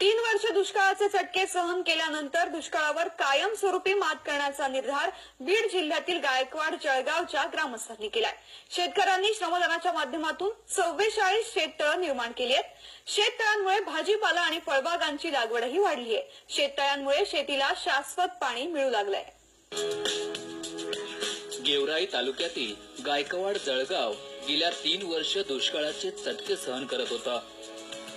वर्ष दुष्काळाचे चटके सहन केल्यानंतर दुष्काळावर कायमस्वरूपी मात करण्याचा निर्धार बीड जिल्ह्यातील गायकवाड जळगावच्या ग्रामस्थांनी केलाय। शेतकऱ्यांनी श्रमदानाच्या माध्यमातून 44 शेततळ निर्माण केली आहेत। शेततळ्यांमुळे भाजीपाला आणि फळबागांची लागवडही वाढली आहे। शेततळ्यांमुळे शेतीला शाश्वत पाणी मिळू लागलंय। गेवराई तालुक्यातील गायकवाड जळगाव गेल्या 3 वर्ष दुष्काळाचे चटके सहन करत होता।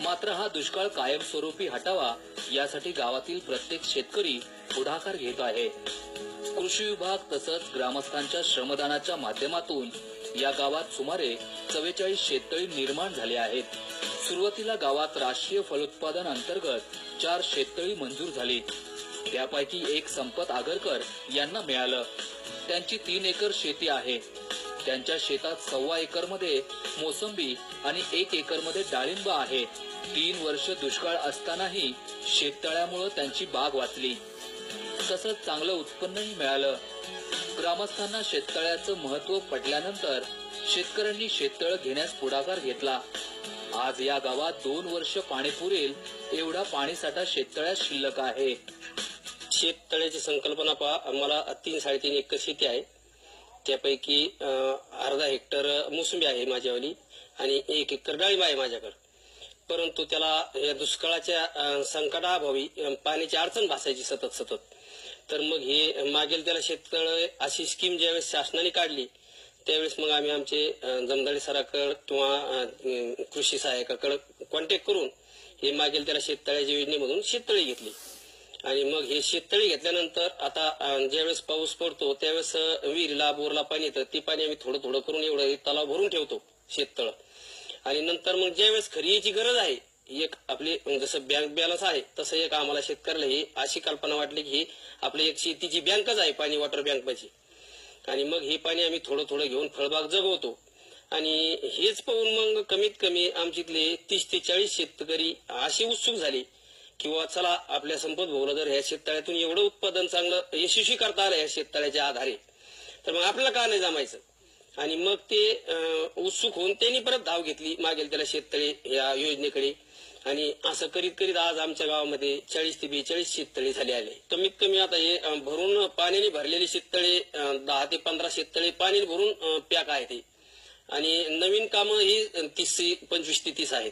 मात्र हा दुष्काळ कायमस्वरूपी हटावा यासाठी गावातील प्रत्येक शेतकरी पुढाकार घेत आहे। कृषी विभाग तसंच ग्रामस्थांच्या श्रमदानाच्या माध्यमातून या गावात सुमारे 44 शेततळी निर्माण झाले आहेत। सुरुवातीला गावात राष्ट्रीय फलोत्पादन अंतर्गत 4 शेततळी मंजूर झाली। त्यापैकी एक संपत आगरकर यांना मिळालं। त्यांची 3 एकर शेती आहे। त्यांच्या शेतात 1.25 एकर मध्ये मोसंबी आणि 1 एकर मध्ये डाळिंब आहे। 3 वर्ष दुष्काळ असतानाही शेततळ्यामुळे त्यांची बाग वाचली, तसंच चांगलं उत्पन्नही मिळालं। ग्रामस्थांना शेततळ्याचं महत्त्व पटल्यानंतर शेतकऱ्यांनी शेततळ घेण्यास पुढाकार घेतला। आज या गावात 2 वर्ष पाणी पुरेल एवढा पाणीसाठा शेततळ्यात शिल्लक आहे। शेततळ्याची संकल्पना पहा, आम्हाला 3-3.5 एकर शेती आहे। त्यापैकी अर्धा हेक्टर मोसंबी आहे माझ्यावाली आणि 1 एकर डाळिंब आहे माझ्याकडे। परंतु त्याला या दुष्काळाच्या संकटाअभावी पाण्याची अडचण भासायची सतत। तर मग हे मागेल त्याला शेततळ अशी स्कीम ज्यावेळेस शासनाने काढली त्यावेळेस मग आम्ही आमचे जमदाडे सराकडे किंवा कृषी सहाय्यकाकडे कॉन्टॅक्ट करून हे मागेल त्याला शेततळ्याच्या योजनेमधून शेततळी घेतली। आणि मग हे शेततळी घेतल्यानंतर आता ज्यावेळेस पाऊस पडतो त्यावेळेस विहिरीला बोरला पाणी येतं, ते पाणी आम्ही थोडं करून एवढं तलाव भरून ठेवतो शेततळ। आणि नंतर मग ज्यावेळेस खरीची गरज आहे, एक आपली जसं बँक बॅलन्स आहे तसं एक आम्हाला शेतकऱ्याला ही अशी कल्पना वाटली की ही आपली एक शेतीची बँकच आहे, पाणी वॉटर बँकची। आणि मग हे पाणी आम्ही थोडं घेऊन फळबाग जगवतो। आणि हेच पाहून मग कमीत कमी आमच्यातले 30 ते 40 शेतकरी अशी उत्सुक झाले किंवा चला आपल्या संपत भाऊला जर ह्या शेततळ्यातून एवढं उत्पादन चांगलं यशस्वी करता आलं या शेततळ्याच्या आधारे, तर मग आपल्याला का नाही जमायचं। आणि मग ते उत्सुक होऊन त्यांनी परत धाव घेतली मागेल त्याला शेततळे या योजनेकडे। आणि असं करीत आज आमच्या गावामध्ये 40 ते 42 शेततळे झाले आले। कमीत कमी आता हे भरून पाण्याने भरलेले शेततळे 10 ते 15 शेततळे पाणी भरून पॅक आहे ते। आणि नवीन कामं ही 25 ते 30 आहेत।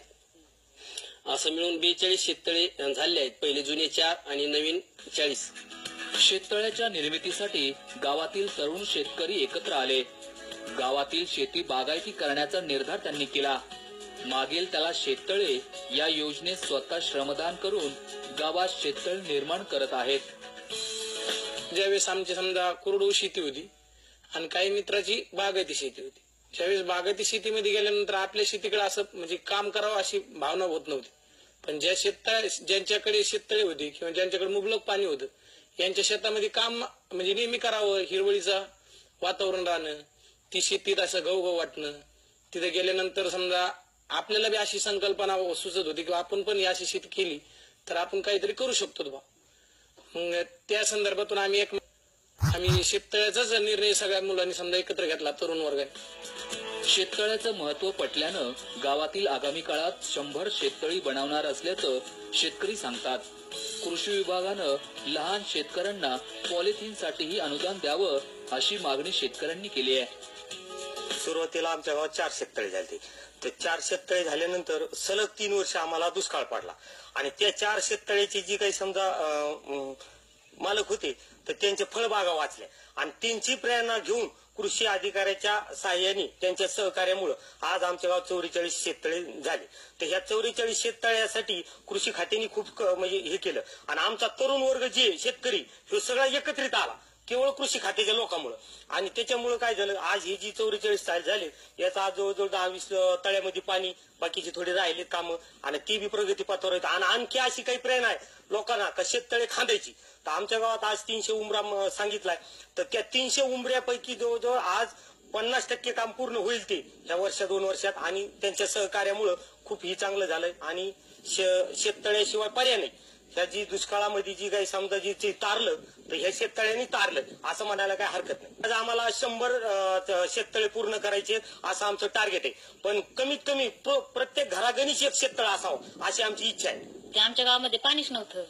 असं मिळून 42 शेततळे झाले आहेत, पहिले जुने 4 आणि नवीन 40। शेततळ्याच्या निर्मितीसाठी गावातील तरुण शेतकरी एकत्र आले। गावातील शेती बागायती करण्याचा निर्धार त्यांनी केला। मागेल त्याला शेततळे या योजनेत स्वतः श्रमदान करून गावात शेततळे निर्माण करत आहेत। ज्यावेळेस आमची समजा कोरडवाहू शेती होती आणि काही मित्राची बागायती शेती होती, ज्यावेळेस बागायती शेतीमध्ये गेल्यानंतर आपल्या शेतीकडे असं म्हणजे काम करावं अशी भावना होत नव्हती। पण ज्यांच्याकडे शेततळे होते किंवा ज्यांच्याकडे मुबलक पाणी होतं, यांच्या शेतामध्ये काम म्हणजे नेहमी करावं, हिरवळीचं वातावरण राहणं, ती शेतीत असं गवगव वाटणं, तिथे गेल्यानंतर समजा आपल्याला बी अशी संकल्पना सुचत होती की आपण पण अशी शेती केली तर आपण काहीतरी करू शकतो बा। मग त्या संदर्भातून आम्ही शेततळ्याचाच निर्णय सगळ्या मुलांनी समजा एकत्र घेतला, तरुण वर्गाने। शेततळ्याचं महत्त्व पटल्यानं गावातील आगामी काळात 100 शेततळी बनवणार असल्याचं शेतकरी सांगतात। कृषी विभागानं लहान शेतकऱ्यांना पॉलिथिनसाठीही अनुदान द्यावं अशी मागणी शेतकऱ्यांनी केली आहे। सुरुवातीला आमच्या गावात 4 शेततळे झाले। ते 4 शेततळे झाल्यानंतर सलग 3 वर्ष आम्हाला दुष्काळ पडला। आणि त्या 4 शेततळ्याची जी काही समजा मालक होते तर त्यांच्या फळबागा वाचल्या। आणि त्यांची प्रेरणा घेऊन कृषी अधिकाऱ्याच्या सहाय्याने त्यांच्या सहकार्यामुळे आज आमच्या गावात 44 शेततळे झाले। तर ह्या 44 शेततळ्यासाठी कृषी खात्याने खूप म्हणजे हे केलं। आणि आमचा तरुण वर्ग जे शेतकरी हे सगळा एकत्रित आला केवळ कृषी खात्याच्या लोकांमुळे। आणि त्याच्यामुळे काय झालं, आज ही जी 44 साल झाले याचा आज जवळजवळ 10-20 तळ्यामध्ये पाणी, बाकीचे थोडे राहिले कामं आणि ती बी प्रगतीपथावर आहेत। आणि आणखी अशी काही प्रेरणा आहे लोकांना का शेततळे खांदायची। तर आमच्या गावात आज 300 उंबरा सांगितलाय, तर त्या 300 उंबऱ्यापैकी जवळजवळ आज 50% काम पूर्ण होईल ते या 1-2 वर्षात। आणि त्यांच्या सहकार्यामुळे खूप ही चांगलं झालंय। आणि शेततळ्याशिवाय पर्याय नाही, ह्या जी दुष्काळामध्ये जी काही समजा जी तारलं तर ह्या शेततळ्यांनी तारलं असं म्हणायला काही हरकत नाही. आज आम्हाला 100 शेततळे पूर्ण करायचे असं आमचं टार्गेट आहे. पण कमीत कमी प्रत्येक घरागणीच एक शेततळ असावं अशी आमची इच्छा आहे. ते आमच्या गावामध्ये पाणीच नव्हतं,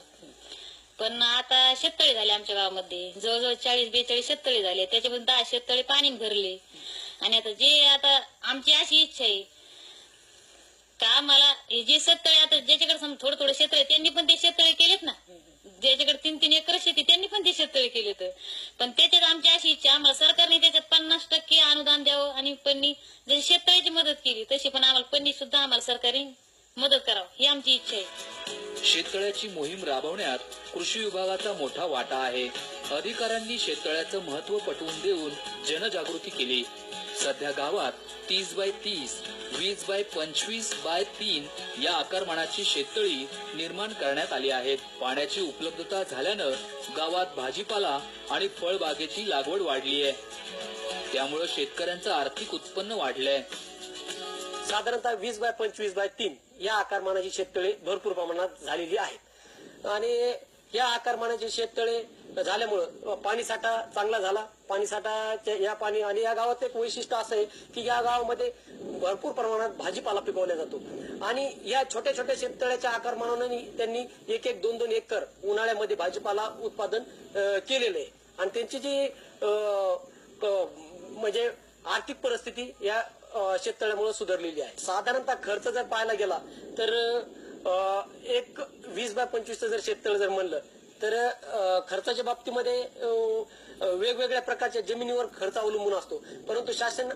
पण आता शेततळे झाले आमच्या गावामध्ये. जवळजवळ 40-42 शेततळे झाले, त्याच्यामध्ये 10 शेततळे पाणी भरले. आणि आता आमची अशी इच्छा आहे का आम्हाला जे शेततळे आता ज्याच्याकडे थोडं थोडं क्षेत्र आहे त्यांनी पण ते शेततळे केलेत ना. ज्याच्याकडे 3-3 एकर शेती त्यांनी पण ते शेततळे केलेत. पण त्याच्यात आमची अशी इच्छा, आम्हाला सरकारने त्याच्यात 50% अनुदान द्यावं आणि पन्नी जशी शेततळ्याची मदत केली तशी पण आम्हाला पन्नी सुद्धा आम्हाला सरकारने मदत करावं ही आमची इच्छा आहे. शेततळ्याची मोहीम राबवण्यात कृषी विभागाचा मोठा वाटा आहे. अधिकाऱ्यांनी शेततळ्याचं महत्व पटवून देऊन जनजागृती केली. सध्या गावात 30x30, 20x25x3 या आकारमानाची शेततळी निर्माण करण्यात आली आहेत. पाण्याची उपलब्धता झाल्यानं गावात भाजीपाला आणि फळबागेची लागवड वाढली आहे. त्यामुळे शेतकऱ्यांचं आर्थिक उत्पन्न वाढलंय. साधारणतः 20x25x3 या आकारमानाची शेततळे भरपूर प्रमाणात झालेली आहेत. आणि या आकारमानाचे शेततळे झाल्यामुळं पाणीसाठा चांगला झाला. पाणीसाठा या पाणी आणि या गावात एक वैशिष्ट्य असं आहे की या गावामध्ये भरपूर प्रमाणात भाजीपाला पिकवला जातो. आणि या छोट्या छोट्या शेततळ्याच्या आकारमानाने त्यांनी 1-1, 2-2 एकर उन्हाळ्यामध्ये भाजीपाला उत्पादन केलेलं आहे. आणि त्यांची जी म्हणजे आर्थिक परिस्थिती या शेततळ्यामुळे सुधारलेली आहे. साधारणतः खर्च जर पाहायला गेला तर एक 20x25 जर शेततळ जर म्हणलं तर खर्चाच्या बाबतीमध्ये वेगवेगळ्या प्रकारच्या जमिनीवर खर्च अवलंबून असतो. परंतु शासन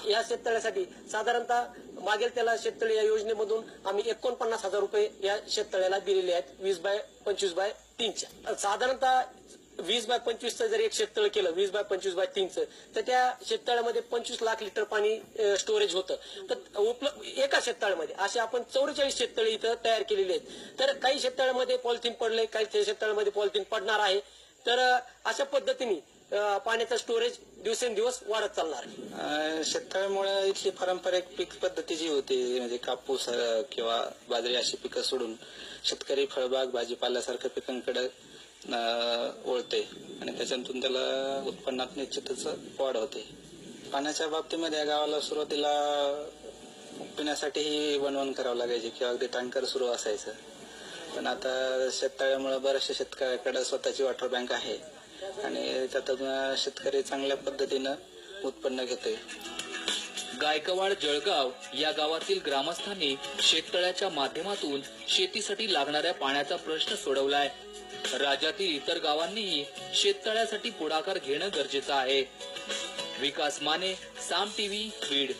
या शेततळ्यासाठी साधारणतः मागेल त्याला शेततळे या योजनेमधून आम्ही 49,000 रुपये या शेततळ्याला दिलेले आहेत 20x25x3च्या. साधारणतः 20x25 जर एक शेततळ केलं 20x25x3 तर त्या शेततळ्यामध्ये 25 लाख लिटर पाणी स्टोरेज होतं. तर एका शेततळ्यामध्ये असे आपण 44 शेततळे इथं तयार केलेले आहेत. तर काही शेततळ्यामध्ये पॉलिथिन पडले, काही शेततळ्यामध्ये पॉलिथिन पडणार आहे. तर अशा पद्धतीने पाण्याचं स्टोरेज दिवसेंदिवस वाढत चालणार आहे. शेततळ्यामुळे इथली पारंपरिक पीक पद्धती जी होती म्हणजे कापूस किंवा बाजरी अशी पिकं सोडून शेतकरी फळबाग भाजीपाल्यासारख्या पिकांकडे वळते आणि त्याच्यातून त्याला उत्पन्नात निश्चितच वाढ होते. पाण्याच्या बाबतीमध्ये या गावाला सुरुवातीला पिण्यासाठीही वणवण करावं लागायची किंवा अगदी टँकर सुरू असायचं. पण आता शेततळ्यामुळे बऱ्याचशा शेतकऱ्याकडे स्वतःची वॉटर बँक आहे आणि त्यातून शेतकरी चांगल्या पद्धतीनं उत्पन्न घेतोय. गायकवाड जळगाव या गावातील ग्रामस्थांनी शेततळ्याच्या माध्यमातून शेतीसाठी लागणाऱ्या पाण्याचा प्रश्न सोडवलाय. राज्यातील इतर गावांनीही शेततळ्यासाठी पुढाकार घेणं गरजेचं आहे. विकास माने, साम टीव्ही, बीड.